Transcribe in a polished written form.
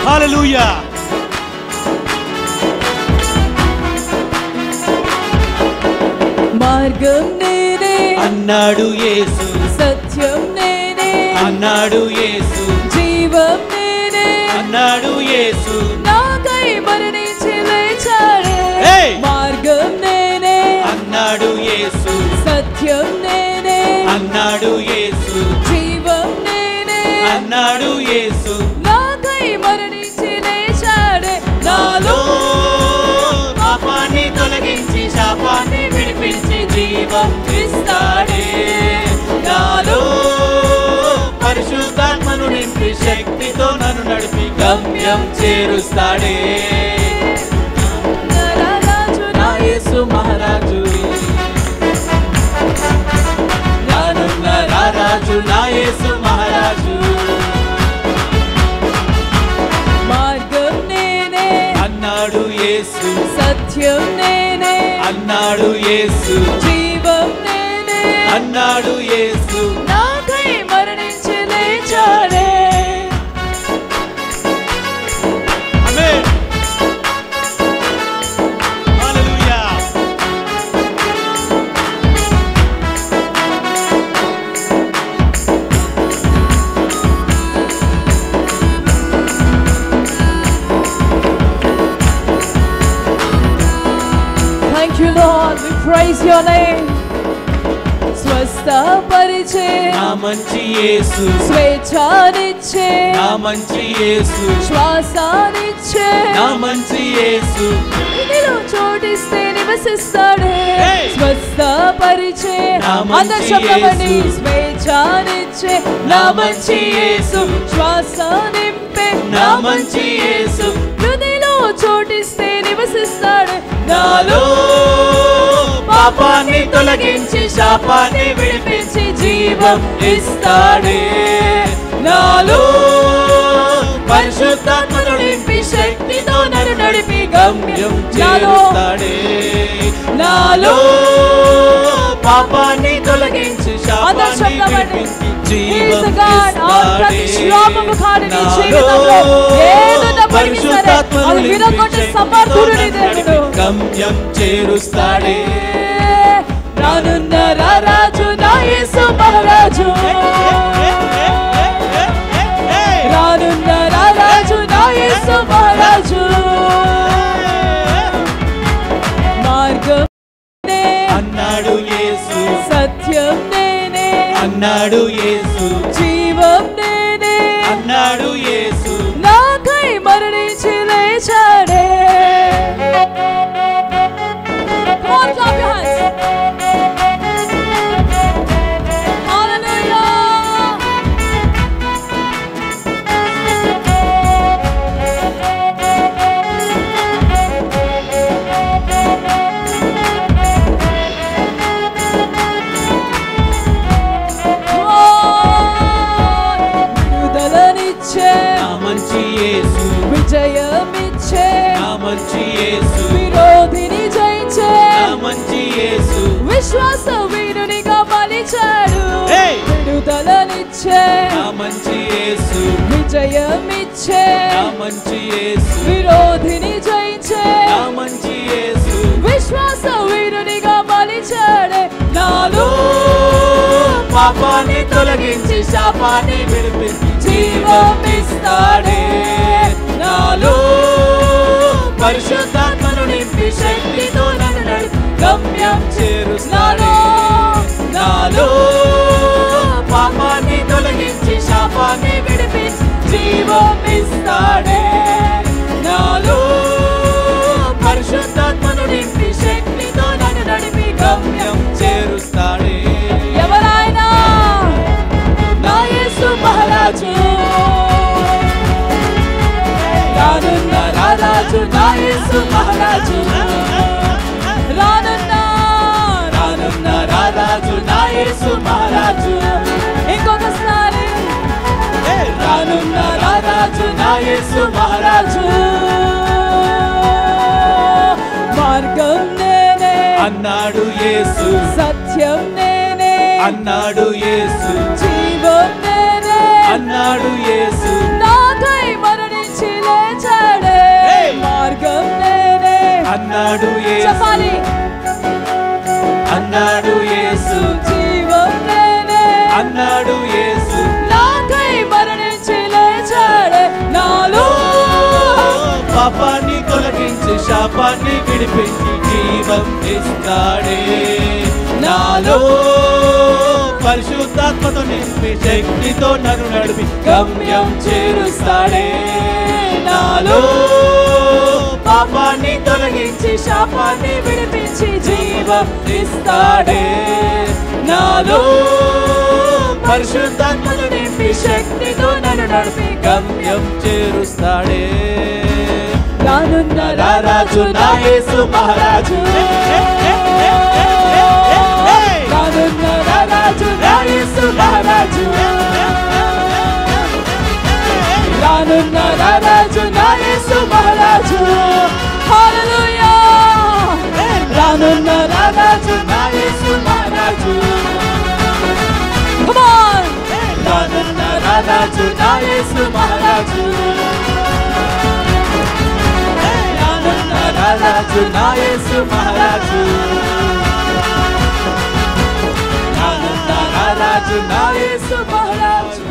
హల్లెలూయా. మార్గం నేనే అన్నాడు యేసు, సత్యం నేనే అన్నాడు యేసు, జీవం నేనే అన్నాడు యేసు, నాకై మరణించి లేచాడే. మార్గం నేనే అన్నాడు యేసు, సత్యం నేనే అన్నాడు యేసు, జీవం నేనే అన్నాడు యేసు, నాకై మరణించి లేచాడే. నాలో పాపాన్ని తొలగించి శాపాన్ని విడిపించి జీవం ఇస్తాడే. నాలో పరిశుద్ధాత్మను నింపి శక్తితో నన్ను నడిపి గమ్యం చేరుస్తాడే. నా యేసు మహారాజు, రానున్న రారాజు, నా యేసు మహారాజు. మార్గం నేనే అన్నాడు యేసు, సత్యం నేనే అన్నాడు యేసు, జీవం నేనే అన్నాడు యేసు, నాకై మరణించి లేచాడే. ఆమేన్. హల్లెలూయా. Thank you, Lord. We praise your name. స్వస్థపరిచే నా మంచి యేసు, స్వేచ్ఛనిచ్చే నా మంచి యేసు, శ్వాసనిచ్చే నా మంచి యేసు, నీలో చోటిస్తే నివసిస్తాడే. స్వస్థపరిచే నా మంచి అందరి శబ్దమని యేసు, స్వేచ్ఛనిచ్చే నా మంచి యేసు, శ్వాస నింపే నా మంచి యేసు, హృదయలో చోటిస్తే నివసిస్తాడే. నాలో పాపాన్ని తొలగించి శాపాన్ని విడిపించి జీవం ఇస్తాడే. నాలో పరిశుద్ధాత్మను నింపి శక్తితో నన్ను నడిపి గమ్యం చేరుస్తాడే. నాలో పాపాన్ని తొలగించి శాపాన్ని విడిపించి జీవం ఇస్తాడే. నాలో పరిశుద్ధాత్మను నింపి శక్తితో నన్ను నడిపి గమ్యం చేరుస్తాడే. రానున్న రారాజు నా యేసు మహారాజు, రానున్న రారాజు నా యేసు మహారాజు. మార్గం నేనే అన్నాడు యేసు, సత్యం నేనే అన్నాడు యేసు, జీవం నేనే అన్నాడు యేసు, నాకై మరణించి లేచాడే. Come on, clap your hands. Hallelujah. విడుదలనిచ్చే నా మంచి యేసు, విజయమిచ్చే నా మంచి యేసు, విరోధిని జయించే నా మంచి యేసు, విశ్వాస వీరునిగా మలిచాడు. విడుదలనిచ్చే నా మంచి యేసు, విజయమిచ్చే నా మంచి యేసు, విరోధిని జయించే నా మంచి యేసు, విశ్వాస వీరునిగా మలిచాడే. నాలో పాపాన్ని తొలగించి శాపాన్ని విడిపించి జీవం ఇస్తాడే. నాలో పరిశుద్ధాత్మను నింపి శక్తితో నన్ను నడిపి గమ్యం చేరుస్తాడే. నాలో పాపాన్ని తొలగించి శాపాన్ని విడిపించి జీవం ఇస్తాడే. నాలో పరిశుద్ధాత్మను నింపి శక్తితో నన్ను నడిపి గమ్యం చేరుస్తాడే. ఎవరైనా నా యేసు మహారాజు, రానున్న రారాజు నా యేసు మహారాజు, రానున్న రారాజు నా యేసు మహారాజు. ఇంకొకసారి రానున్న రారాజు నా యేసు మహారాజు. మార్గం నేనే అన్నాడు యేసు, సత్యం నేనే అన్నాడు యేసు, జీవం నేనే అన్నాడు యేసు, నాకై మరణించి పాపాన్ని విడిపించి జీవం ఇస్తాడే. నాలో పరిశుద్ధాత్మతో నింపి శక్తితో నన్ను నడిపి గమ్యం చేరుస్తాడే. నాలో పాపాన్ని తొలగించి శాపాన్ని విడిపించి జీవం ఇస్తాడే. నాలో పరిశుద్ధాత్మతో నింపి శక్తితో నన్ను నడిపి గమ్యం చేరుస్తాడే. రానున్న రారాజు నా యేసు మహారాజు, రానున్న రారాజు నా యేసు మహారాజు, రానున్న రారాజు నా యేసు మహారాజు. హల్లెలూయా. రానున్న రారాజు నా యేసు మహారాజు. Come on. రానున్న రారాజు నా యేసు మహారాజు, రానున్న రారాజు నా యేసు మహారాజు, రానున్న రారాజు నా యేసు మహారాజు.